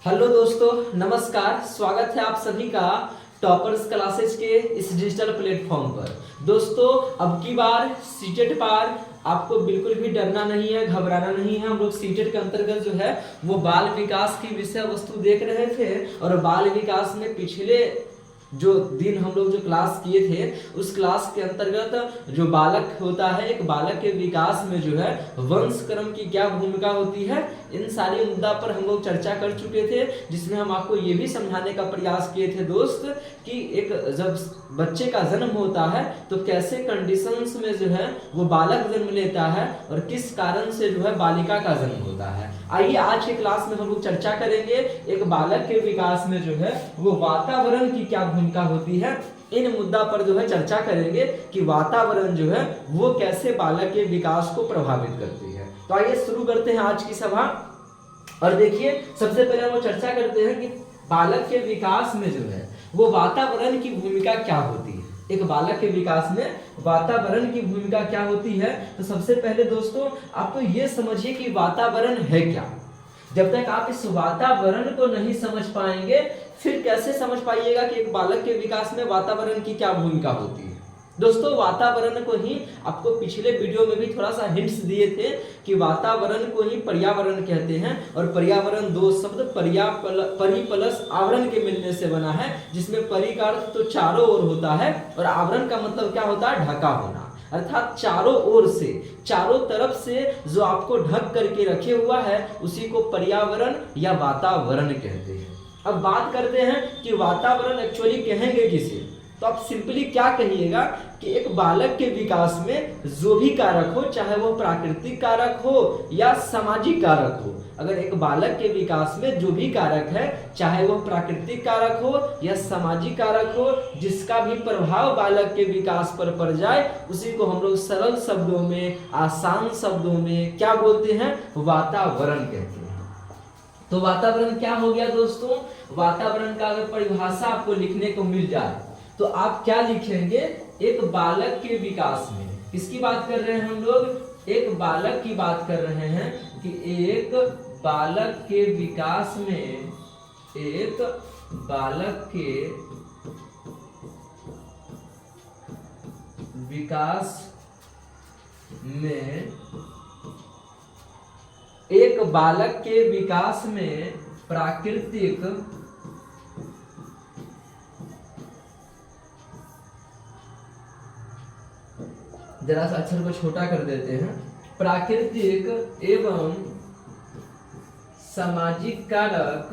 Hello दोस्तों, नमस्कार। स्वागत है आप सभी का टॉपर्स क्लासेस के इस डिजिटल प्लेटफॉर्म पर। दोस्तों, अब की बार सीटेट पार आपको बिल्कुल भी डरना नहीं है, घबराना नहीं है। हम लोग सीटेट के अंतर्गत जो है वो बाल विकास की विषय वस्तु देख रहे थे और बाल विकास में पिछले जो दिन हम लोग जो क्लास किए थे उस क्लास के अंतर्गत जो बालक होता है, एक बालक के विकास में जो है वंश क्रम की क्या भूमिका होती है, इन सारी मुद्दा पर हम लोग चर्चा कर चुके थे, जिसमें हम आपको ये भी समझाने का प्रयास किए थे दोस्त कि एक जब बच्चे का जन्म होता है तो कैसे कंडीशंस में जो है वो बालक जन्म लेता है और किस कारण से जो है बालिका का जन्म होता है। आइए आज के क्लास में हम लोग चर्चा करेंगे एक बालक के विकास में जो है वो वातावरण की क्या भूमिका होती है। इन मुद्दा पर जो है चर्चा करेंगे कि वातावरण जो है वो कैसे बालक के विकास को प्रभावित करती है। तो आइए शुरू करते हैं आज की सभा। और देखिए, सबसे पहले हम चर्चा करते हैं कि बालक के विकास में जो है वो वातावरण की भूमिका क्या होती है। एक बालक के विकास में वातावरण की भूमिका क्या होती है, तो सबसे पहले दोस्तों आप तो ये समझिए कि वातावरण है क्या। जब तक आप इस वातावरण को नहीं समझ पाएंगे फिर कैसे समझ पाइएगा कि एक बालक के विकास में वातावरण की क्या भूमिका होती है। दोस्तों, वातावरण को ही आपको पिछले वीडियो में भी थोड़ा सा हिंट्स दिए थे कि वातावरण को ही पर्यावरण कहते हैं और पर्यावरण दो शब्द परि प्लस आवरण के मिलने से बना है, जिसमें परि का अर्थ तो चारों ओर होता है और आवरण का मतलब क्या होता है, ढका होना, अर्थात चारों ओर से, चारों तरफ से जो आपको ढक करके रखे हुआ है उसी को पर्यावरण या वातावरण कहते हैं। अब बात करते हैं कि वातावरण एक्चुअली कहेंगे किसे, तो आप सिंपली क्या कहिएगा कि एक बालक के विकास में जो भी कारक हो, चाहे वो प्राकृतिक कारक हो या सामाजिक कारक हो, अगर एक बालक के विकास में जो भी कारक है, चाहे वो प्राकृतिक कारक हो या सामाजिक कारक हो, जिसका भी प्रभाव बालक के विकास पर पड़ जाए उसी को हम लोग सरल शब्दों में, आसान शब्दों में क्या बोलते हैं, वातावरण कहते हैं। तो वातावरण क्या हो गया दोस्तों, वातावरण का अगर परिभाषा आपको लिखने को मिल जाए तो आप क्या लिखेंगे, एक बालक के विकास में। किसकी बात कर रहे हैं हम लोग, एक बालक की बात कर रहे हैं कि एक बालक के विकास में, एक बालक के विकास में, एक बालक के विकास में प्राकृतिक जरा सा अक्षर को छोटा कर देते हैं, प्राकृतिक एवं सामाजिक कारक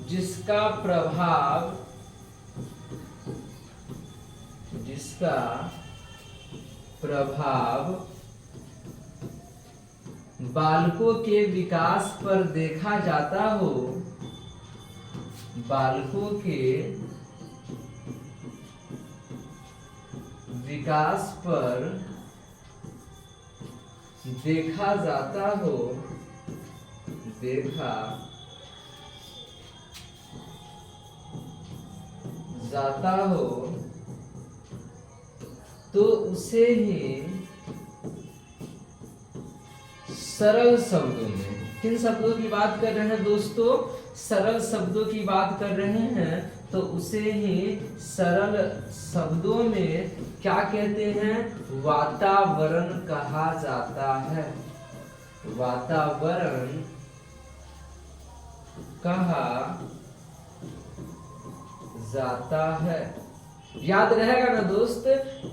जिसका प्रभाव बालकों के विकास पर देखा जाता हो, बालकों के विकास पर देखा जाता हो, देखा जाता हो तो उसे ही सरल शब्दों में, किन शब्दों की बात कर रहे हैं दोस्तों, सरल शब्दों की बात कर रहे हैं, तो उसे ही सरल शब्दों में क्या कहते हैं, वातावरण कहा जाता है, वातावरण कहा जाता है। याद रहेगा ना दोस्त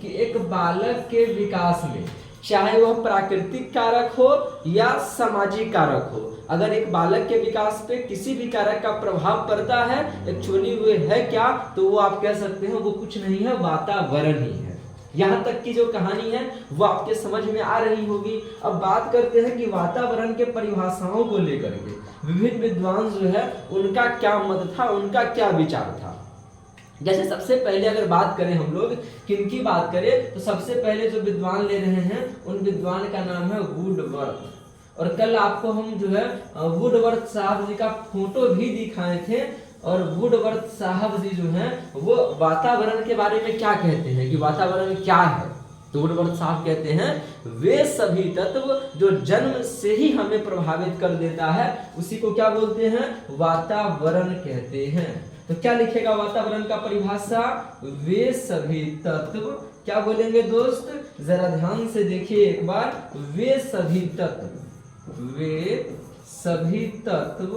कि एक बालक के विकास में चाहे वह प्राकृतिक कारक हो या सामाजिक कारक हो, अगर एक बालक के विकास पे किसी भी कारक का प्रभाव पड़ता है, एक्चुअली वो है क्या, तो वो आप कह सकते हैं वो कुछ नहीं है, वातावरण ही है। यहाँ तक की जो कहानी है वो आपके समझ में आ रही होगी। अब बात करते हैं कि वातावरण के परिभाषाओं को लेकर के विभिन्न विद्वान जो है उनका क्या मत था, उनका क्या विचार था। जैसे सबसे पहले अगर बात करें हम लोग किनकी बात करें, तो सबसे पहले जो विद्वान ले रहे हैं उन विद्वान का नाम है वुडवर्थ। और कल आपको हम जो है वुडवर्थ साहब जी का फोटो भी दिखाए थे और वुडवर्थ साहब जी जो हैं वो वातावरण के बारे में क्या कहते हैं कि वातावरण क्या है। तो वुडवर्थ साहब कहते हैं वे सभी तत्व जो जन्म से ही हमें प्रभावित कर देता है उसी को क्या बोलते हैं, वातावरण कहते हैं। तो क्या लिखेगा वातावरण का परिभाषा, वे सभी तत्व, क्या बोलेंगे दोस्त, जरा ध्यान से देखिए एक बार, वे सभी तत्व, वे सभी तत्व,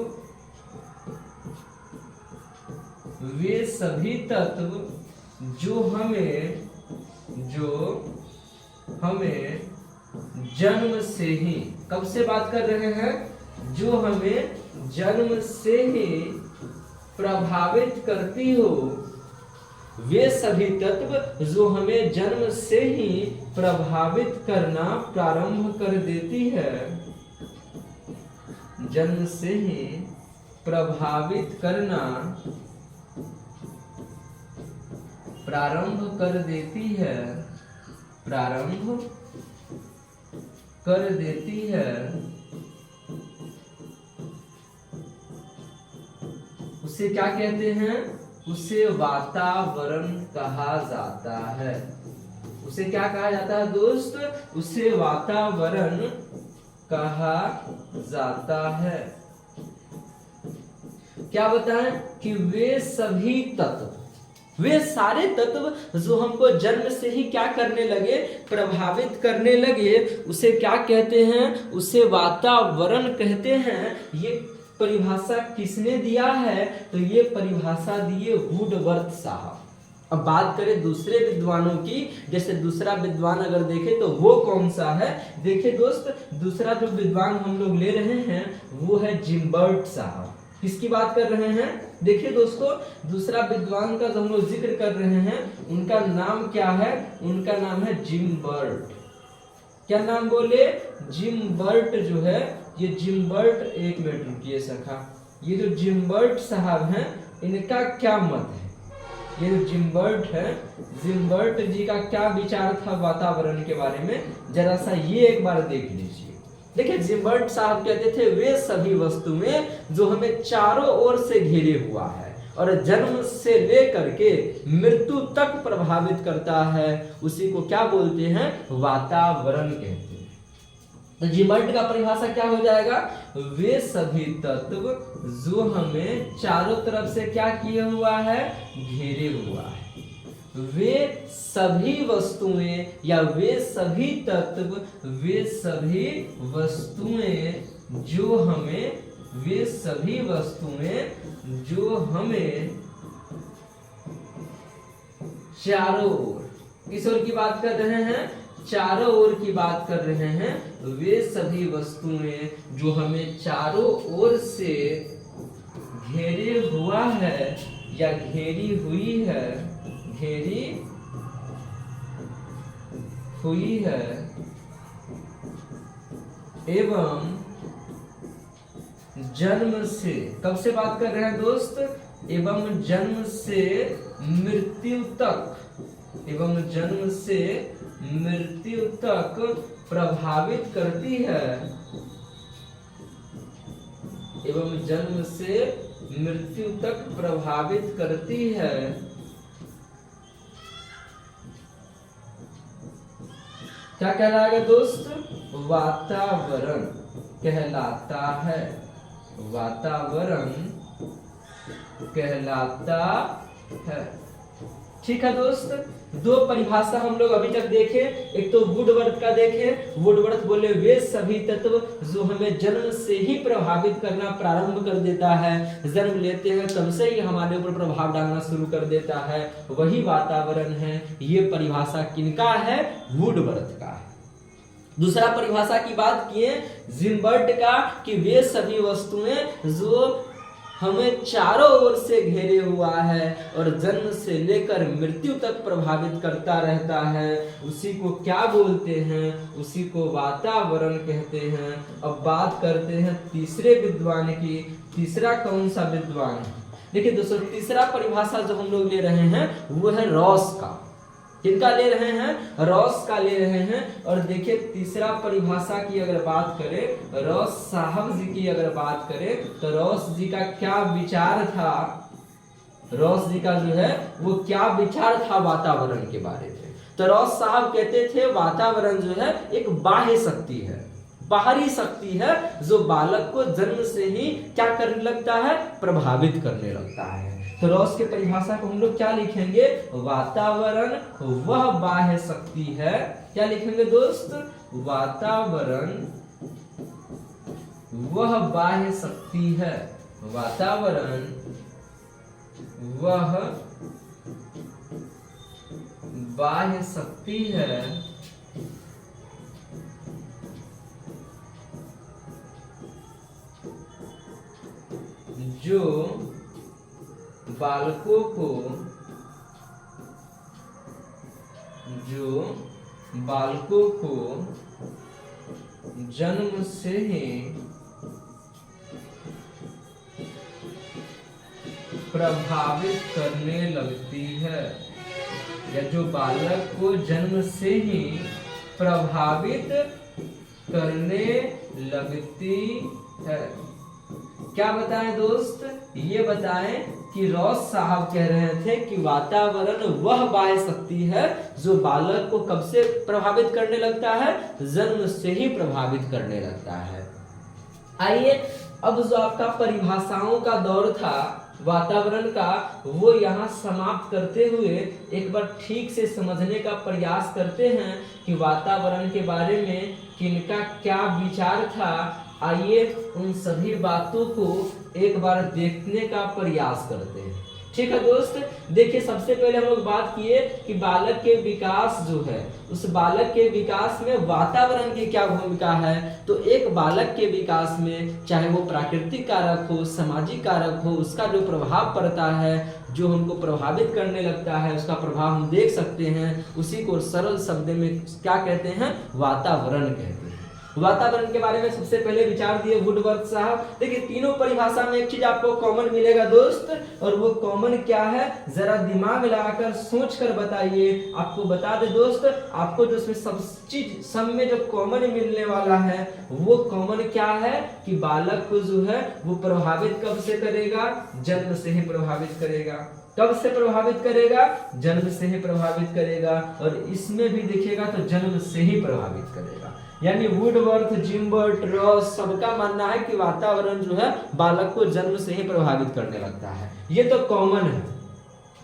वे सभी तत्व जो हमें जन्म से ही, कब से बात कर रहे हैं, जो हमें जन्म से ही प्रभावित करती हो, वे सभी तत्व जो हमें जन्म से ही प्रभावित करना प्रारंभ कर देती है, जन्म से ही प्रभावित करना प्रारंभ कर देती है, प्रारंभ कर देती है, उसे क्या कहते हैं, उसे वातावरण कहा जाता है। उसे क्या कहा जाता है दोस्त, उसे वातावरण कहा जाता है। क्या बताएं कि वे सभी तत्व, वे सारे तत्व जो हमको जन्म से ही क्या करने लगे, प्रभावित करने लगे, उसे क्या कहते हैं, उसे वातावरण कहते हैं। ये परिभाषा किसने दिया है, तो ये परिभाषा दिए वुडवर्थ साहब। अब बात करें दूसरे विद्वानों की, जैसे दूसरा विद्वान अगर देखें तो वो कौन सा है, देखिए दोस्त दूसरा जो विद्वान हम लोग ले रहे हैं वो है जिम्बर्ट साहब। किसकी बात कर रहे हैं, देखिए दोस्तों दूसरा विद्वान का जो हम लोग जिक्र कर रहे हैं उनका नाम क्या है, उनका नाम है जिम्बर्ट। क्या नाम बोले, जिम्बर्ट जो है, ये जिम्बर्ट, एक मिनट रुकिए सखा, ये जो जिम्बर्ट साहब हैं इनका क्या मत है, ये जो जिम्बर्ट है, जिम्बर्ट जी का क्या विचार था वातावरण के बारे में, जरा सा ये एक बार देख लीजिए। देखिए जिम्बर्ट साहब कहते थे वे सभी वस्तुएं जो हमें चारों ओर से घेरे हुआ है और जन्म से लेकर के मृत्यु तक प्रभावित करता है, उसी को क्या बोलते हैं, वातावरण कहते हैं। तो जिम्बर्ट का परिभाषा क्या हो जाएगा, वे सभी तत्व जो हमें चारों तरफ से क्या किए हुआ है, घेरे हुआ है। वे सभी वस्तुएं या वे सभी तत्व, वे सभी वस्तुएं जो हमें, वे सभी वस्तुएं जो हमें चारों ओर, किस ओर की बात कर रहे हैं, चारों ओर की बात कर रहे हैं। वे सभी वस्तुएं जो हमें चारों ओर से घेरे हुआ है या घेरी हुई है, घेरी हुई है एवं जन्म से, कब से बात कर रहे हैं दोस्त, एवं जन्म से मृत्यु तक, एवं जन्म से मृत्यु तक प्रभावित करती है, एवं जन्म से मृत्यु तक प्रभावित करती है। क्या कहलाएगा दोस्त, वातावरण कहलाता है, वातावरण कहलाता है। ठीक है दोस्त, दो परिभाषा हम लोग अभी तक देखे, एक तो वुडवर्थ का देखे, वुडवर्थ बोले वे सभी तत्व जो हमें जन्म से ही प्रभावित करना प्रारंभ कर देता है, जन्म लेते हैं तब से ही हमारे ऊपर प्रभाव डालना शुरू कर देता है, वही वातावरण है। ये परिभाषा किनका है, वुडवर्थ का है। दूसरा परिभाषा की बात किए जिम्बर्ट का, कि वे सभी वस्तुएं जो हमें चारों ओर से घेरे हुआ है और जन्म से लेकर मृत्यु तक प्रभावित करता रहता है, उसी को क्या बोलते हैं, उसी को वातावरण कहते हैं। अब बात करते हैं तीसरे विद्वान की। तीसरा कौन सा विद्वान है, देखिए दोस्तों तीसरा परिभाषा जो हम लोग ले रहे हैं वो है रॉस का। किनका ले रहे हैं, रॉस का ले रहे हैं। और देखिए तीसरा परिभाषा की अगर बात करें, रॉस साहब जी की अगर बात करें तो रॉस जी का क्या विचार था, रॉस जी का जो है वो क्या विचार था वातावरण के बारे में। तो रॉस साहब कहते थे वातावरण जो है एक बाह्य शक्ति है, बाहरी शक्ति है, जो बालक को जन्म से ही क्या करने लगता है, प्रभावित करने लगता है। तो रॉस के परिभाषा को हम लोग क्या लिखेंगे, वातावरण वह बाह्य शक्ति है, क्या लिखेंगे दोस्त, वातावरण वह बाह्य शक्ति है, वातावरण वह बाह्य शक्ति है जो बालकों को जन्म से ही प्रभावित करने लगती है, या जो बालक को जन्म से ही प्रभावित करने लगती है। क्या बताएं दोस्त, ये बताएं कि रॉस साहब कह रहे थे कि वातावरण वह बाह्य शक्ति है जो बालक को कब से प्रभावित करने लगता है, जन्म से ही प्रभावित करने लगता है। आइए अब जो आपका परिभाषाओं का दौर था वातावरण का, वो यहाँ समाप्त करते हुए एक बार ठीक से समझने का प्रयास करते हैं कि वातावरण के बारे में किनका क्या विचार था। आइए उन सभी बातों को एक बार देखने का प्रयास करते हैं। ठीक है दोस्त, देखिए सबसे पहले हम लोग बात किए कि बालक के विकास जो है, उस बालक के विकास में वातावरण की क्या भूमिका है। तो एक बालक के विकास में चाहे वो प्राकृतिक कारक हो, सामाजिक कारक हो, उसका जो प्रभाव पड़ता है, जो हमको प्रभावित करने लगता है, उसका प्रभाव हम देख सकते हैं, उसी को सरल शब्द में क्या कहते हैं, वातावरण कहते हैं। वातावरण के बारे में सबसे पहले विचार दिए वुडवर्थ साहब। देखिए तीनों परिभाषा में एक चीज आपको कॉमन मिलेगा दोस्त, और वो कॉमन क्या है, जरा दिमाग लगाकर सोच कर बताइए। आपको बता दे दोस्त, आपको जो सब में जो कॉमन मिलने वाला है वो कॉमन क्या है कि बालक को जो है वो प्रभावित कब से करेगा, जन्म से ही प्रभावित करेगा। कब से प्रभावित करेगा, जन्म से ही प्रभावित करेगा। और इसमें भी देखिएगा तो जन्म से ही प्रभावित करेगा। यानी वुडवर्थ, जिम्बर्ट, रॉस सबका मानना है कि वातावरण जो है बालक को जन्म से ही प्रभावित करने लगता है। ये तो कॉमन है।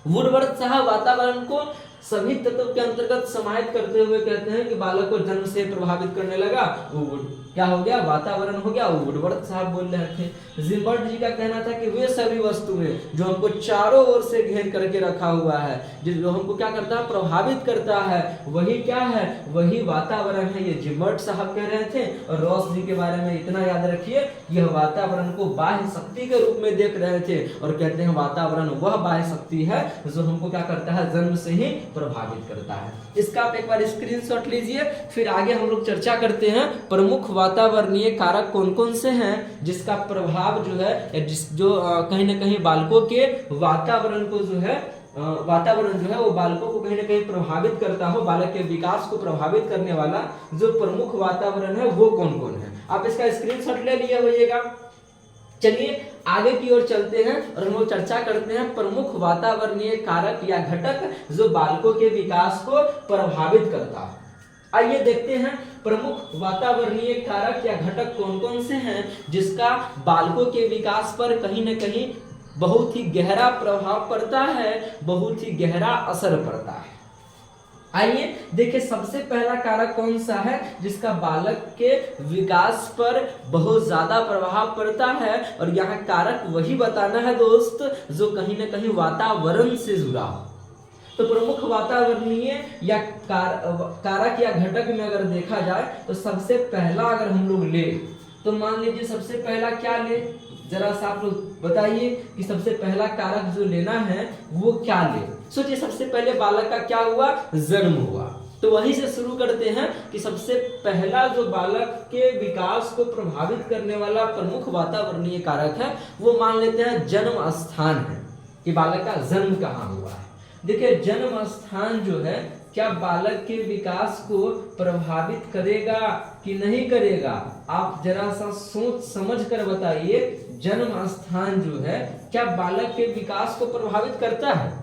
वुडवर्थ साहब वातावरण को सभी तत्व के अंतर्गत समाहित करते हुए कहते हैं कि बालक को जन्म से प्रभावित करने लगा, वो क्या हो गया, वातावरण हो गया। वो वुडवर्थ साहब बोल रहे थे। जिम्बर्ट जी का कहना था कि वे सभी वस्तुएं जो हमको चारों ओर से घेर करके रखा हुआ है, जो हमको क्या करता है, प्रभावित करता है, वही क्या है, वही वातावरण है। ये जिम्बर्ट साहब कह रहे थे। और रॉस जी के बारे में इतना याद रखिए, यह वातावरण को बाह्य शक्ति के रूप में देख रहे थे और कहते हैं वातावरण वह बाह्य शक्ति है जो हमको क्या करता है, जन्म से ही प्रभावित करता है। इसका आप एक बार स्क्रीनशॉट लीजिए, फिर आगे हम लोग चर्चा करते हैं प्रमुख वातावरणीय कारक कौन कौन से हैं जिसका प्रभाव जो है, जो कहीं ना कहीं बालकों के वातावरण को जो है, वातावरण जो है वो बालकों को कहीं ना कहीं प्रभावित करता हो, बालक के विकास को प्रभावित करने वाला जो प्रमुख वातावरण है वो कौन कौन है। आप इसका स्क्रीनशॉट ले लिए होइएगा। चलिए आगे की ओर चलते हैं और हम लोग चर्चा करते हैं प्रमुख वातावरणीय कारक या घटक जो बालकों के विकास को प्रभावित करता है। आइए देखते हैं प्रमुख वातावरणीय कारक या घटक कौन कौन से हैं जिसका बालकों के विकास पर कहीं न कहीं बहुत ही गहरा प्रभाव पड़ता है, बहुत ही गहरा असर पड़ता है। आइए देखिए सबसे पहला कारक कौन सा है जिसका बालक के विकास पर बहुत ज्यादा प्रभाव पड़ता है, और यहाँ कारक वही बताना है दोस्त जो कहीं ना कहीं वातावरण से जुड़ा हो। तो प्रमुख वातावरणीय या कारक या घटक में अगर देखा जाए तो सबसे पहला अगर हम लोग ले तो मान लीजिए सबसे पहला क्या ले, जरा सा आप लोग बताइए कि सबसे पहला कारक जो लेना है वो क्या ले। सोचिए सबसे पहले बालक का क्या हुआ, जन्म हुआ। तो वहीं से शुरू करते हैं कि सबसे पहला जो बालक के विकास को प्रभावित करने वाला प्रमुख वातावरणीय कारक है वो मान लेते हैं जन्म स्थान है, कि बालक का जन्म कहाँ हुआ है। देखिए जन्म स्थान जो है क्या बालक के विकास को प्रभावित करेगा कि नहीं करेगा, आप जरा सा सोच समझ कर बताइए। जन्म स्थान जो है क्या बालक के विकास को प्रभावित करता है?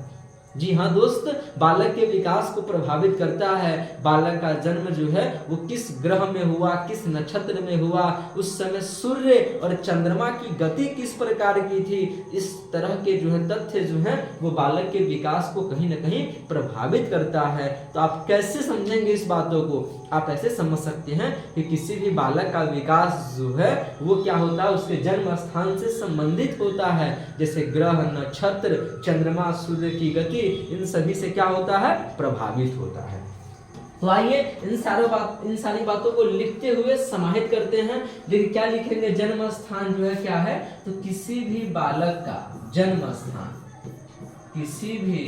जी हाँ दोस्त, बालक के विकास को प्रभावित करता है। बालक का जन्म जो है वो किस ग्रह में हुआ, किस नक्षत्र में हुआ, उस समय सूर्य और चंद्रमा की गति किस प्रकार की थी, इस तरह के जो है तथ्य जो है वो बालक के विकास को कहीं ना कहीं प्रभावित करता है। तो आप कैसे समझेंगे इस बातों को? आप ऐसे समझ सकते हैं कि किसी भी बालक का विकास जो है वो क्या होता है, उसके जन्म स्थान से संबंधित होता है। जैसे ग्रह, नक्षत्र, चंद्रमा, सूर्य की गति, इन सभी से क्या होता है, प्रभावित होता है। तो आइए इन सारी बातों को लिखते हुए समाहित करते हैं। लेकिन क्या लिखेंगे? जन्म स्थान जो है क्या है, तो किसी भी बालक का जन्म स्थान, किसी भी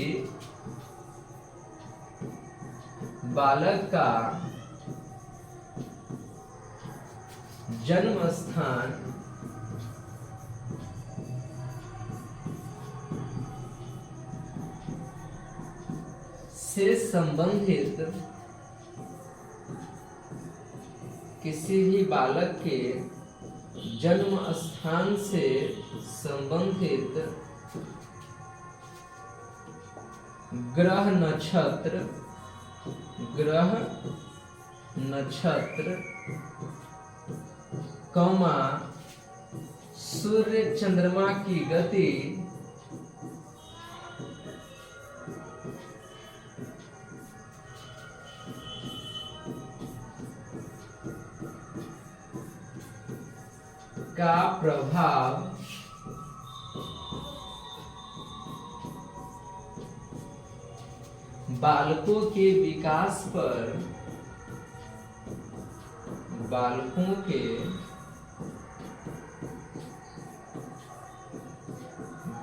बालक का जन्म स्थान से संबंधित किसी भी बालक के जन्म स्थान से संबंधित ग्रह नक्षत्र कौमा सूर्य चंद्रमा की गति का प्रभाव बालकों के विकास पर, बालकों के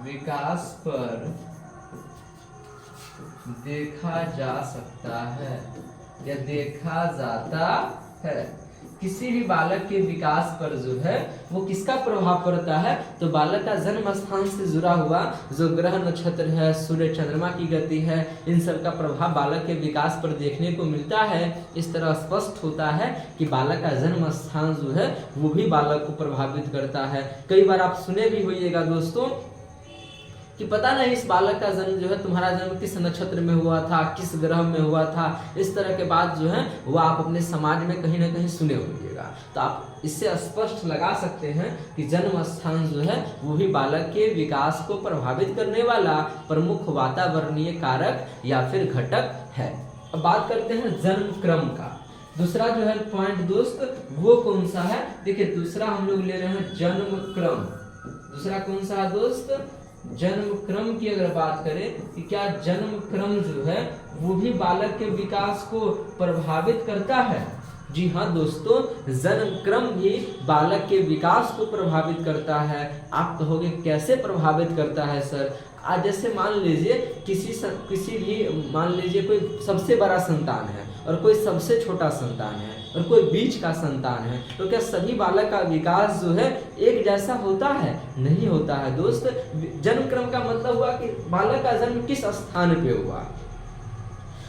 विकास पर देखा जा सकता है या देखा जाता है। किसी भी बालक के विकास पर जो है वो किसका प्रभाव पड़ता है, तो बालक का जन्म स्थान से जुड़ा हुआ जो ग्रह नक्षत्र है, सूर्य चंद्रमा की गति है, इन सब का प्रभाव बालक के विकास पर देखने को मिलता है। इस तरह स्पष्ट होता है कि बालक का जन्म स्थान जो है वो भी बालक को प्रभावित करता है। कई बार आप सुने भी होइएगा दोस्तों कि पता नहीं इस बालक का जन्म जो है, तुम्हारा जन्म किस नक्षत्र में हुआ था, किस ग्रह में हुआ था, इस तरह के बात जो है वो आप अपने समाज में कहीं ना कहीं सुने होंगे। तो आप इससे स्पष्ट लगा सकते हैं कि जन्म स्थान जो है वो भी बालक के विकास को प्रभावित करने वाला प्रमुख वातावरणीय कारक या फिर घटक है। अब बात करते हैं जन्म क्रम का। दूसरा जो है पॉइंट दोस्त वो कौन सा है? देखिए दूसरा हम लोग ले रहे हैं जन्म क्रम। दूसरा कौन सा है दोस्त? जन्म क्रम की अगर बात करें कि क्या जन्म क्रम जो है वो भी बालक के विकास को प्रभावित करता है? जी हाँ दोस्तों, जन्म क्रम भी बालक के विकास को प्रभावित करता है। आप कहोगे कैसे प्रभावित करता है सर? आज जैसे मान लीजिए किसी भी मान लीजिए कोई सबसे बड़ा संतान है और कोई सबसे छोटा संतान है और कोई बीच का संतान है, तो क्या सभी बालक का विकास जो है एक जैसा होता है? नहीं होता है दोस्त। जन्म क्रम का मतलब हुआ कि बालक का जन्म किस स्थान पे हुआ।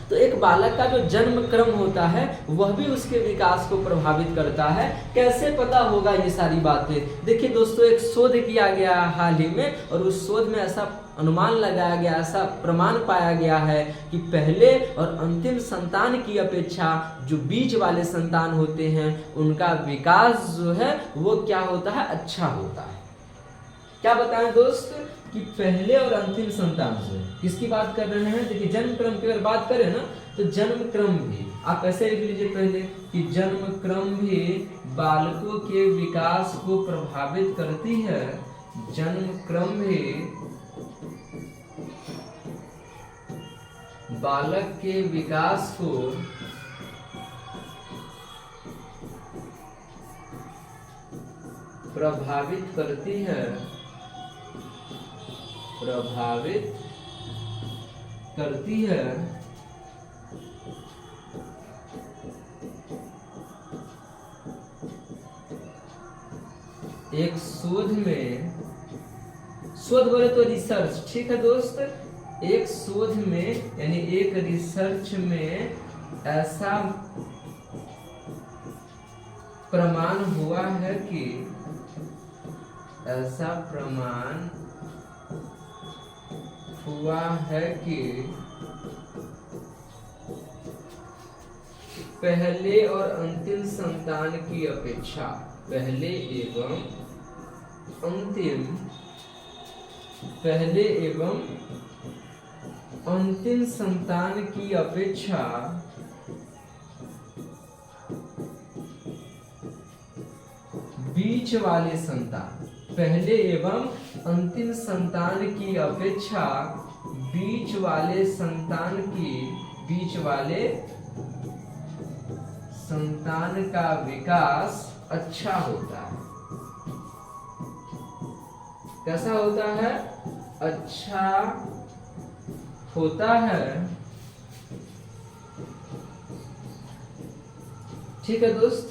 तो एक बालक का जो जन्म क्रम होता है वह भी उसके विकास को प्रभावित करता है। कैसे पता होगा ये सारी बातें? देखिए दोस्तों, एक शोध किया गया हाल ही में और उस शोध में ऐसा अनुमान लगाया गया, ऐसा प्रमाण पाया गया है कि पहले और अंतिम संतान की अपेक्षा जो बीच वाले संतान होते हैं उनका विकास जो है वो क्या होता है? अच्छा होता है। क्या बताएं दोस्त कि पहले और अंतिम संतान जो है, किसकी बात कर रहे हैं? देखिए जन्म क्रम की अगर बात करें ना तो जन्म क्रम भी आप ऐसे लिख लीजिए पहले कि जन्म क्रम भी बालकों के विकास को प्रभावित करती है। जन्म क्रम भी बालक के विकास को प्रभावित करती है, प्रभावित करती है। एक शोध में, शोध बोले तो रिसर्च, ठीक है दोस्त, एक शोध में यानी एक रिसर्च में ऐसा प्रमाण हुआ है कि ऐसा प्रमाण हुआ है कि पहले और अंतिम संतान की अपेक्षा पहले एवं अंतिम संतान की अपेक्षा बीच वाले संतान, पहले एवं अंतिम संतान की अपेक्षा बीच वाले संतान का विकास अच्छा होता है। कैसा होता है? अच्छा होता है। ठीक है दोस्त,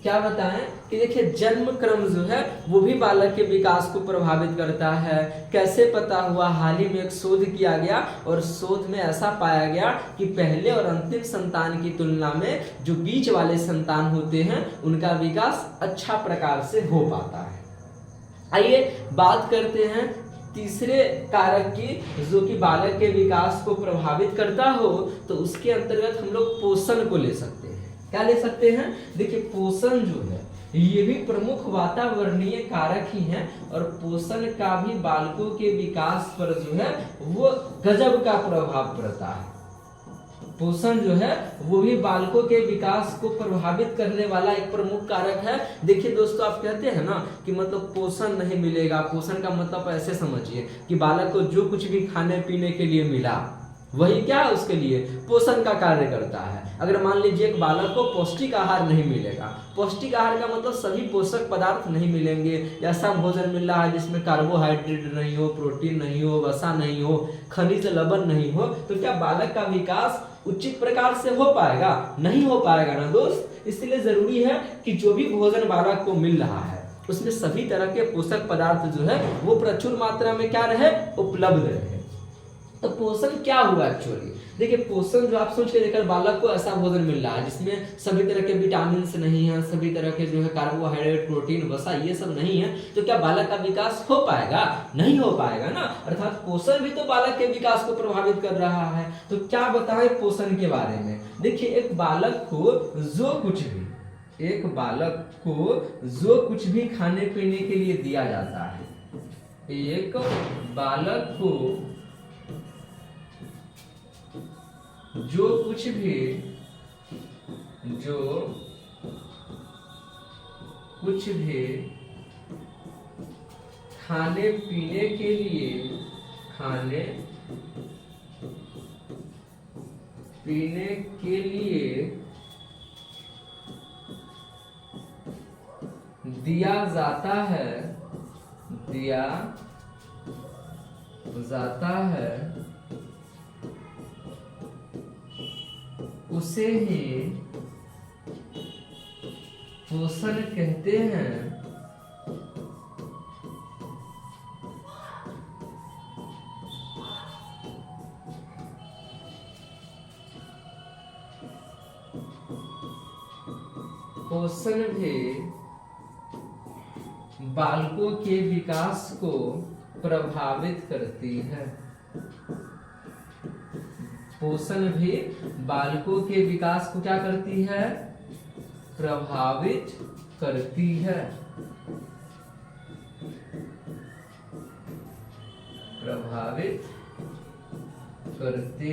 क्या बताएं कि देखिए जन्म क्रम जो है वो भी बालक के विकास को प्रभावित करता है। कैसे पता हुआ? हाल ही में एक शोध किया गया और शोध में ऐसा पाया गया कि पहले और अंतिम संतान की तुलना में जो बीच वाले संतान होते हैं उनका विकास अच्छा प्रकार से हो पाता है। आइए बात करते हैं तीसरे कारक की जो कि बालक के विकास को प्रभावित करता हो, तो उसके अंतर्गत हम लोग पोषण को ले सकते हैं। क्या ले सकते हैं? देखिए पोषण जो है ये भी प्रमुख वातावरणीय कारक ही है और पोषण का भी बालकों के विकास पर जो है वो गजब का प्रभाव पड़ता है। पोषण जो है वो भी बालकों के विकास को प्रभावित करने वाला एक प्रमुख कारक है। देखिए दोस्तों, आप कहते हैं ना कि मतलब पोषण नहीं मिलेगा, पोषण का मतलब ऐसे समझिए कि बालक को जो कुछ भी खाने पीने के लिए मिला वही क्या है उसके लिए पोषण का कार्य करता है। अगर मान लीजिए एक बालक को पौष्टिक आहार नहीं मिलेगा, पौष्टिक आहार का मतलब सभी पोषक पदार्थ नहीं मिलेंगे, ऐसा भोजन मिल रहा है जिसमें कार्बोहाइड्रेट नहीं हो, प्रोटीन नहीं हो, वसा नहीं हो, खनिज लवण नहीं हो, तो क्या बालक का विकास उचित प्रकार से हो पाएगा? नहीं हो पाएगा ना दोस्त। इसलिए जरूरी है कि जो भी भोजन बालक को मिल रहा है उसमें सभी तरह के पोषक पदार्थ जो है वो प्रचुर मात्रा में क्या रहे? उपलब्ध रहे। तो पोषण क्या हुआ एक्चुअली? देखिए पोषण जो आप सोच के देखकर बालक को ऐसा भोजन मिल रहा है जिसमें सभी तरह के विटामिन नहीं है, सभी तरह के जो है कार्बोहाइड्रेट, प्रोटीन, वसा ये सब नहीं है, तो क्या बालक का विकास हो पाएगा? नहीं हो पाएगा ना। अर्थात पोषण भी तो बालक के विकास को प्रभावित कर रहा है। तो क्या बताएं पोषण के बारे में? देखिए एक बालक को जो कुछ भी खाने पीने के लिए दिया जाता है, एक बालक को जो कुछ भी खाने पीने के लिए दिया जाता है उसे ही पोषण कहते हैं। पोषण भी बालकों के विकास को प्रभावित करती है। पोषण भी बालकों के विकास को क्या करती है? प्रभावित करती है। प्रभावित करती।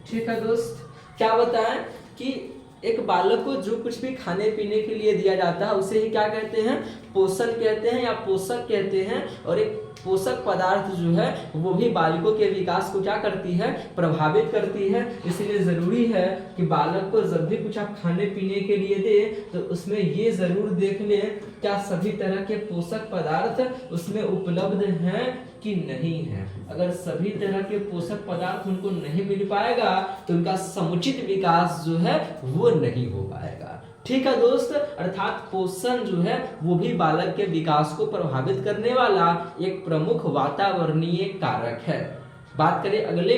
ठीक है दोस्त, क्या बताएं कि एक बालक को जो कुछ भी खाने पीने के लिए दिया जाता है उसे ही क्या कहते हैं? पोषण कहते हैं या पोषक कहते हैं। और एक पोषक पदार्थ जो है वो भी बालकों के विकास को क्या करती है? प्रभावित करती है। इसलिए जरूरी है कि बालक को जब भी कुछ आप खाने पीने के लिए दे तो उसमें ये जरूर देख ले क्या सभी तरह के पोषक पदार्थ उसमें उपलब्ध हैं कि नहीं है। अगर सभी तरह के पोषक पदार्थ उनको नहीं मिल पाएगा तो उनका समुचित विकास जो है वो नहीं हो पाएगा। ठीक है दोस्त, अर्थात पोषण जो है वो भी बालक के विकास को प्रभावित करने वाला एक प्रमुख वातावरणीय कारक है। बात करें अगले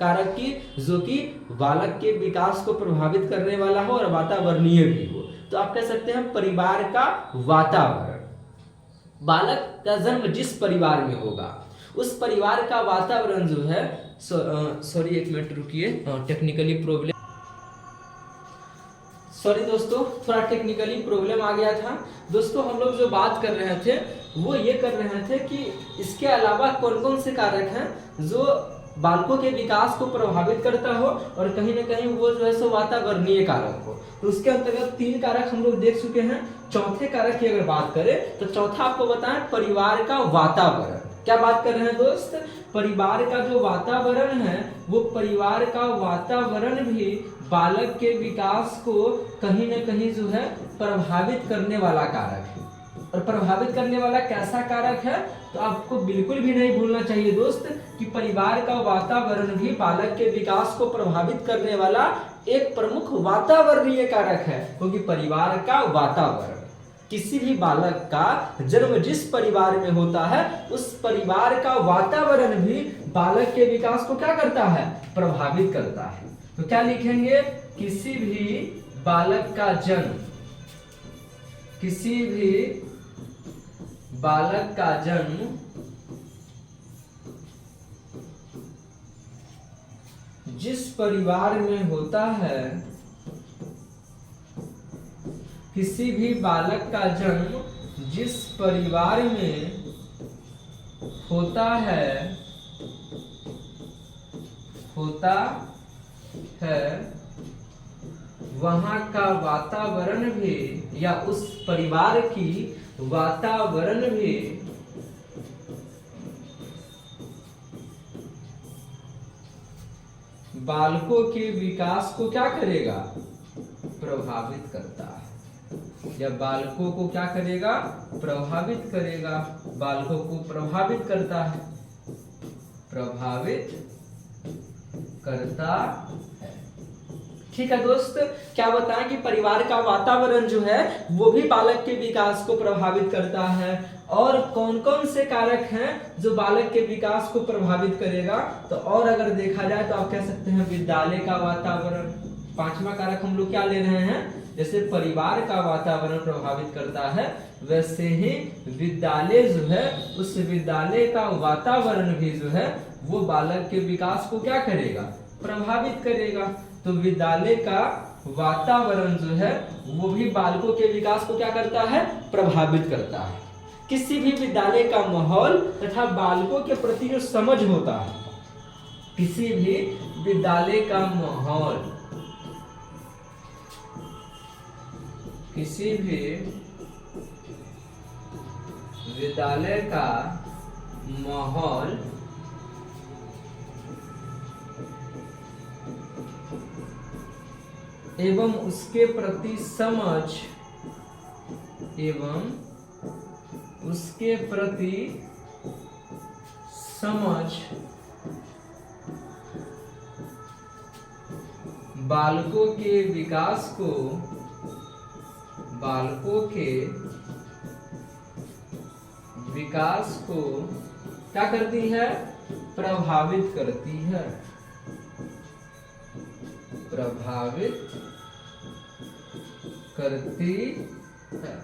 कारक की जो कि बालक के विकास को प्रभावित करने वाला हो और वातावरणीय भी हो, तो आप कह सकते हैं परिवार का वातावरण। बालक का जन्म जिस परिवार में होगा उस परिवार का वातावरण जो है, सॉरी एक मिनट रुकिए, टेक्निकली प्रॉब्लम, सॉरी दोस्तों थोड़ा टेक्निकली प्रॉब्लम आ गया था। दोस्तों हम लोग जो बात कर रहे थे वो ये कर रहे थे कि इसके अलावा कौन कौन से कारक हैं जो बालकों के विकास को प्रभावित करता हो और कहीं ना कहीं वो जो है सो वातावरणीय कारक हो। तो उसके अंतर्गत 3 कारक हम लोग देख चुके हैं। चौथे कारक की अगर बात करें तो चौथा आपको बताएं परिवार का वातावरण। क्या बात कर रहे हैं दोस्त? परिवार का जो वातावरण है वो परिवार का वातावरण भी बालक के विकास को कहीं ना कहीं जो है प्रभावित करने वाला कारक है। और प्रभावित करने वाला कैसा कारक है तो आपको बिल्कुल भी नहीं भूलना चाहिए दोस्त कि परिवार का वातावरण भी बालक के विकास को प्रभावित करने वाला एक प्रमुख वातावरणीय कारक है। क्योंकि परिवार का वातावरण, किसी भी बालक का जन्म जिस परिवार में होता है उस परिवार का वातावरण भी बालक के विकास को क्या करता है? प्रभावित करता है। तो क्या लिखेंगे? किसी भी बालक का जन्म, किसी भी बालक का जन्म जिस परिवार में होता है, किसी भी बालक का जन्म जिस परिवार में होता है वहां का वातावरण भी या उस परिवार की वातावरण भी बालकों के विकास को क्या करेगा? प्रभावित करता है। या बालकों को क्या करेगा? प्रभावित करेगा। बालकों को प्रभावित करता है, प्रभावित करता है। ठीक है दोस्त, क्या बताएं कि परिवार का वातावरण जो है वो भी बालक के विकास को प्रभावित करता है। और कौन कौन से कारक हैं जो बालक के विकास को प्रभावित करेगा? तो और अगर देखा जाए तो आप कह सकते हैं विद्यालय का वातावरण। 5वां कारक हम लोग क्या ले रहे हैं? जैसे परिवार का वातावरण प्रभावित करता है वैसे ही विद्यालय जो है उस विद्यालय का वातावरण भी जो है वो बालक के विकास को क्या करेगा? प्रभावित करेगा। तो विद्यालय का वातावरण जो है वो भी बालकों के विकास को क्या करता है? प्रभावित करता है। किसी भी विद्यालय का माहौल तथा बालकों के प्रति जो समझ होता है, किसी भी विद्यालय का माहौल, किसी भी विद्यालय का माहौल एवं उसके प्रति समझ बालकों के विकास को, बालकों के विकास को क्या करती है? प्रभावित करती है, प्रभावित करती है।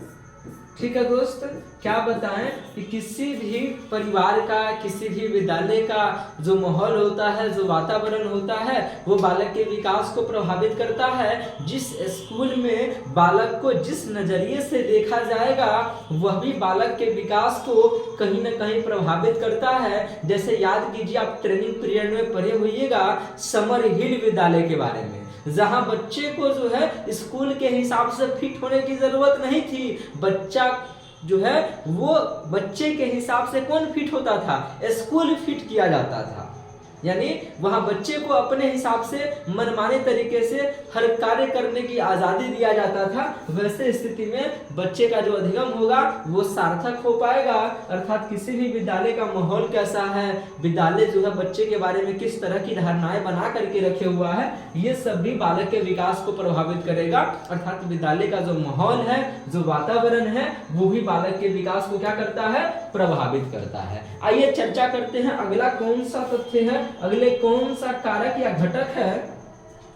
ठीक है दोस्त, क्या बताएं कि किसी भी परिवार का, किसी भी विद्यालय का जो माहौल होता है, जो वातावरण होता है वो बालक के विकास को प्रभावित करता है। जिस स्कूल में बालक को जिस नजरिए से देखा जाएगा वह भी बालक के विकास को कहीं ना कहीं प्रभावित करता है। जैसे याद कीजिए, आप ट्रेनिंग पीरियड में पढ़े होइएगा समर हिल विद्यालय के बारे में, जहां बच्चे को जो है स्कूल के हिसाब से फिट होने की जरूरत नहीं थी। बच्चा जो है वो बच्चे के हिसाब से कौन फिट होता था? स्कूल फिट किया जाता था। यानी वहां बच्चे को अपने हिसाब से मनमाने तरीके से हर कार्य करने की आजादी दिया जाता था। वैसे स्थिति में बच्चे का जो अधिगम होगा वो सार्थक हो पाएगा। अर्थात किसी भी विद्यालय का माहौल कैसा है, विद्यालय जो है बच्चे के बारे में किस तरह की धारणाएं बना करके रखे हुआ है, ये सब भी बालक के विकास को प्रभावित करेगा। अर्थात विद्यालय का जो माहौल है, जो वातावरण है, वो भी बालक के विकास को क्या करता है? प्रभावित करता है। आइए चर्चा करते हैं अगला कौन सा तथ्य है, अगले कौन सा कारक या घटक है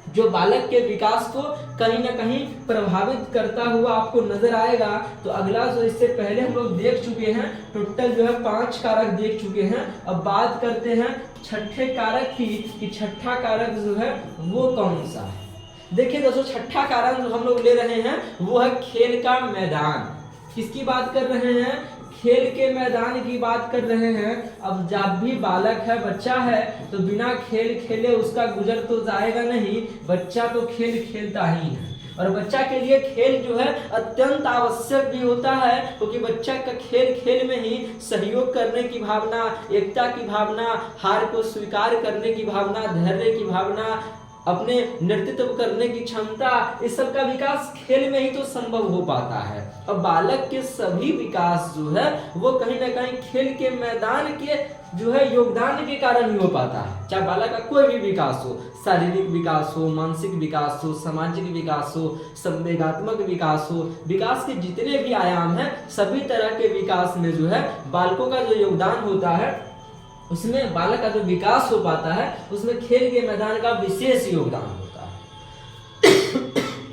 जो बालक के विकास को कहीं ना कहीं प्रभावित करता हुआ आपको नजर आएगा। तो अगला जो इससे पहले हम लोग देख चुके हैं, टोटल जो है 5 कारक देख चुके हैं। अब बात करते हैं छठे कारक की कि छठा कारक जो है वो कौन सा है। देखिए दोस्तों, छठा कारक जो हम लोग ले रहे हैं वो है खेल का मैदान। किसकी बात कर रहे हैं? खेल के मैदान की बात कर रहे हैं। अब जब भी बालक है, बच्चा है, तो बिना खेल खेले उसका गुजर तो जाएगा नहीं। बच्चा तो खेल खेलता ही है और बच्चा के लिए खेल जो है अत्यंत आवश्यक भी होता है, क्योंकि बच्चा का खेल खेल में ही सहयोग करने की भावना, एकता की भावना, हार को स्वीकार करने की भावना, धैर्य की भावना, अपने नेतृत्व करने की क्षमता, इस सब का विकास खेल में ही तो संभव हो पाता है। अब बालक के सभी विकास जो है वो कहीं ना कहीं खेल के मैदान के जो है योगदान के कारण ही हो पाता है। चाहे बालक का कोई भी विकास हो, शारीरिक विकास हो, मानसिक विकास हो, सामाजिक विकास हो, संवेगात्मक विकास हो, विकास के जितने भी आयाम हैं सभी तरह के विकास में जो है बालकों का जो योगदान होता है, उसमें बालक का जो विकास हो पाता है उसमें खेल के मैदान का विशेष योगदान होता है।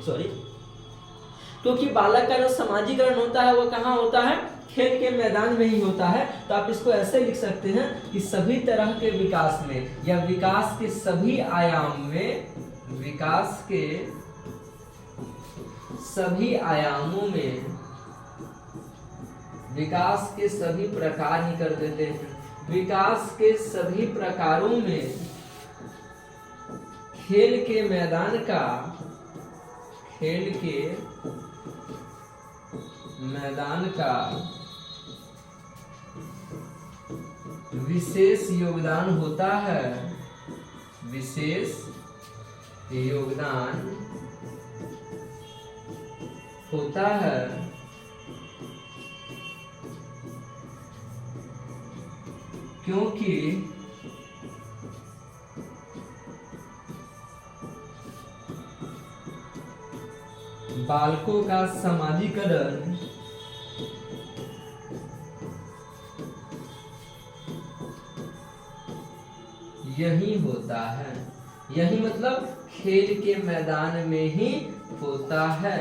सॉरी, क्योंकि बालक का जो समाजीकरण होता है वो कहाँ होता है? खेल के मैदान में ही होता है। तो आप इसको ऐसे लिख सकते हैं कि सभी तरह के विकास में या विकास के सभी आयाम में, विकास के सभी आयामों में, विकास के सभी प्रकार ही कर देते हैं, विकास के सभी प्रकारों में खेल के मैदान का, खेल के मैदान का विशेष योगदान होता है, विशेष योगदान होता है। क्योंकि बालकों का समाजीकरण यही होता है, यही मतलब खेल के मैदान में ही होता है।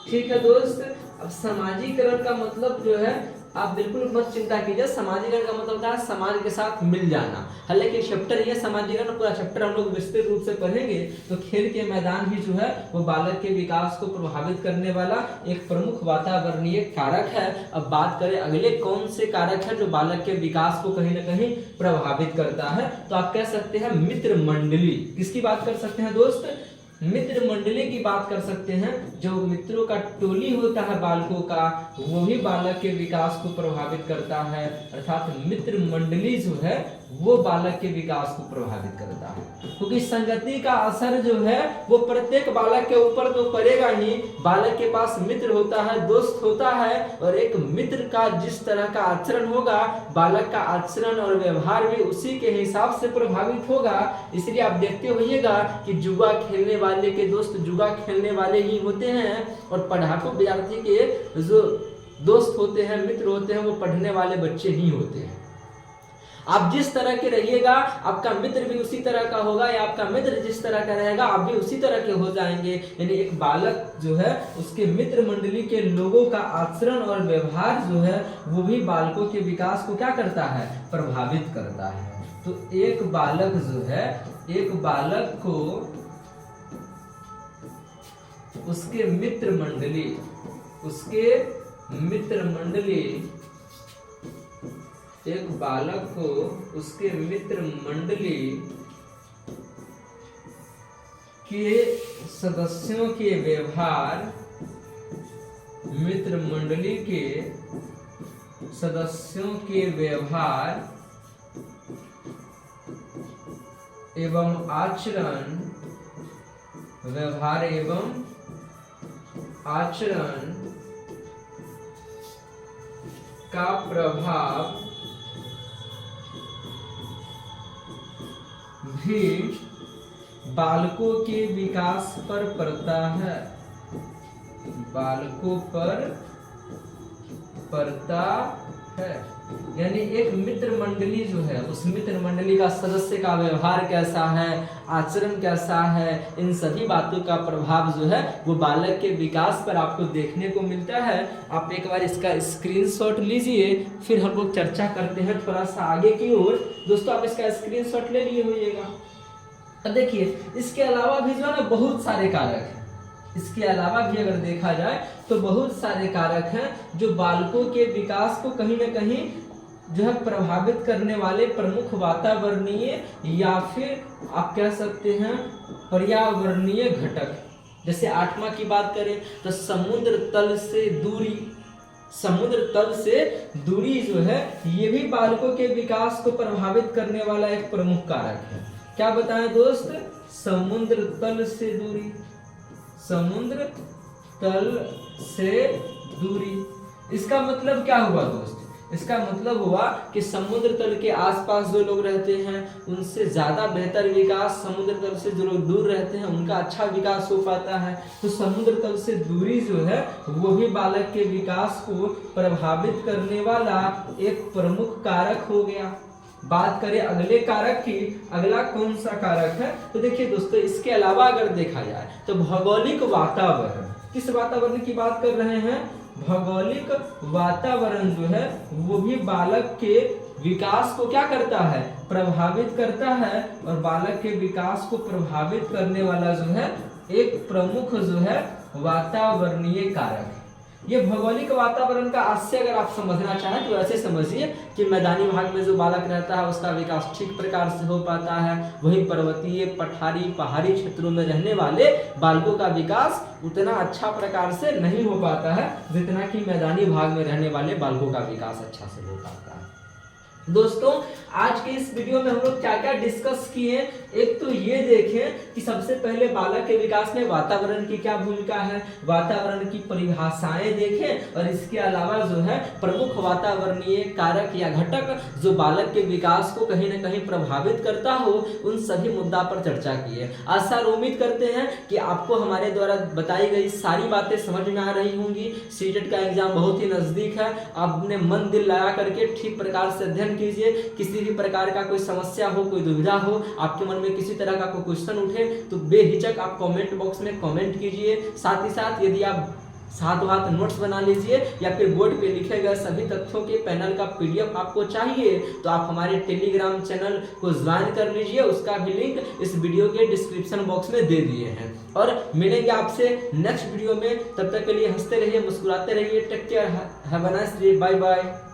ठीक है दोस्त, अब समाजीकरण का मतलब जो है आप बिल्कुल मत चिंता कीजिए। समाजीकरण का मतलब होता है समाज के साथ मिल जाना। हालांकि चैप्टर ये समाजीकरण, पूरा चैप्टर हम लोग विस्तृत रूप से पढ़ेंगे। तो खेल के मैदान ही जो है वो बालक के विकास को प्रभावित करने वाला एक प्रमुख वातावरणीय कारक है। अब बात करें अगले कौन से कारक है जो बालक के विकास को कहीं ना कहीं प्रभावित करता है, तो आप कह सकते हैं मित्र मंडली। किसकी बात कर सकते हैं दोस्त? मित्र मंडली की बात कर सकते हैं। जो मित्रों का टोली होता है बालकों का, वो भी बालक के विकास को प्रभावित करता है। अर्थात मित्र मंडली जो है वो बालक के विकास को प्रभावित करता है, क्योंकि संगति का असर जो है वो प्रत्येक बालक के ऊपर तो पड़ेगा ही। बालक के पास मित्र होता है, दोस्त होता है, और एक मित्र का जिस तरह का आचरण होगा, बालक का आचरण और व्यवहार भी उसी के हिसाब से प्रभावित होगा। इसलिए आप देखते होइएगा कि जुआ खेलने वाले के दोस्त जुआ खेलने वाले ही होते हैं, और पढ़ाकू विद्यार्थी के जो दोस्त होते हैं, मित्र होते हैं, वो पढ़ने वाले बच्चे ही होते हैं। आप जिस तरह के रहिएगा आपका मित्र भी उसी तरह का होगा, या आपका मित्र जिस तरह का रहेगा आप भी उसी तरह के हो जाएंगे। यानी एक बालक जो है उसके मित्र मंडली के लोगों का आचरण और व्यवहार जो है वो भी बालकों के विकास को क्या करता है? प्रभावित करता है। तो एक बालक जो है, एक बालक को उसके मित्र मंडली, उसके मित्र मंडली, एक बालक को उसके मित्र मंडली के सदस्यों के व्यवहार, मित्र मंडली के सदस्यों के व्यवहार एवं आचरण, व्यवहार एवं आचरण का प्रभाव भी बालकों के विकास पर पड़ता है, बालकों पर पड़ता है। यानी एक मित्र मंडली जो है, उस मित्र मंडली का सदस्य का व्यवहार कैसा है, आचरण कैसा है, इन सभी बातों का प्रभाव जो है वो बालक के विकास पर आपको देखने को मिलता है। आप एक बार इसका स्क्रीनशॉट लीजिए, फिर हम लोग चर्चा करते हैं थोड़ा सा आगे की ओर। दोस्तों आप इसका स्क्रीनशॉट ले लिए होइएगा। अब देखिए इसके अलावा भी जो है ना बहुत सारे कारक हैं। इसके अलावा भी अगर देखा जाए तो बहुत सारे कारक हैं जो बालकों के विकास को कहीं ना कहीं जो है प्रभावित करने वाले प्रमुख वातावरणीय या फिर आप कह सकते हैं पर्यावरणीय घटक। जैसे 8वां की बात करें तो समुद्र तल से दूरी, समुद्र तल से दूरी जो है ये भी बालकों के विकास को प्रभावित करने वाला एक प्रमुख कारक है। क्या बताएं दोस्त? समुद्र तल से दूरी, समुद्र तल से दूरी। इसका मतलब क्या हुआ दोस्त? इसका मतलब हुआ कि समुद्र तल के आसपास जो लोग रहते हैं उनसे ज्यादा बेहतर विकास, समुद्र तल से जो लोग दूर रहते हैं उनका अच्छा विकास हो पाता है। तो समुद्र तल से दूरी जो है वो भी बालक के विकास को प्रभावित करने वाला एक प्रमुख कारक हो गया। बात करें अगले कारक की, अगला कौन सा कारक है? तो देखिए दोस्तों इसके अलावा अगर देखा जाए तो भौगोलिक वातावरण। किस वातावरण की बात कर रहे हैं? भौगोलिक वातावरण जो है वो भी बालक के विकास को क्या करता है? प्रभावित करता है। और बालक के विकास को प्रभावित करने वाला जो है एक प्रमुख जो है वातावरणीय कारक है। ये भौगोलिक वातावरण का आशय अगर आप समझना चाहें तो ऐसे समझिए कि मैदानी भाग में जो बालक रहता है उसका विकास ठीक प्रकार से हो पाता है, वहीं पर्वतीय, पठारी, पहाड़ी क्षेत्रों में रहने वाले बालकों का विकास उतना अच्छा प्रकार से नहीं हो पाता है जितना कि मैदानी भाग में रहने वाले बालकों का विकास अच्छा से हो पाता है। दोस्तों आज के इस वीडियो में हम लोग क्या क्या डिस्कस किए? एक तो ये देखें कि सबसे पहले बालक के विकास में वातावरण की क्या भूमिका है, वातावरण की परिभाषाएं देखें, और इसके अलावा जो है प्रमुख वातावरणीय कारक या घटक जो बालक के विकास को कहीं ना कहीं प्रभावित करता हो उन सभी मुद्दा पर चर्चा की है। आशा और उम्मीद करते हैं कि आपको हमारे द्वारा बताई गई सारी बातें समझ में आ रही होंगी। सीटेट का एग्जाम बहुत ही नजदीक है, आपने मन दिल लगा करके ठीक प्रकार से अध्ययन कीजिए। किसी भी प्रकार का कोई समस्या हो, कोई दुविधा हो, आपके मन में किसी तरह का कोई क्वेश्चन उठे तो बेहिचक आप कमेंट बॉक्स में कमेंट कीजिए। साथ ही साथ यदि आप साथ हाथ नोट्स बना लीजिए या फिर बोर्ड पे लिखे गए सभी तथ्यों के पैनल का पीडीएफ आपको चाहिए तो आप हमारे टेलीग्राम चैनल को ज्वाइन कर लीजिए। उसका भी लिंक इस वीडियो के डिस्क्रिप्शन बॉक्स में दे दिए हैं। और मिलेंगे आपसे नेक्स्ट वीडियो में, तब तक के लिए हंसते रहिए, मुस्कुराते रहिए। Take care, have a nice day, bye bye.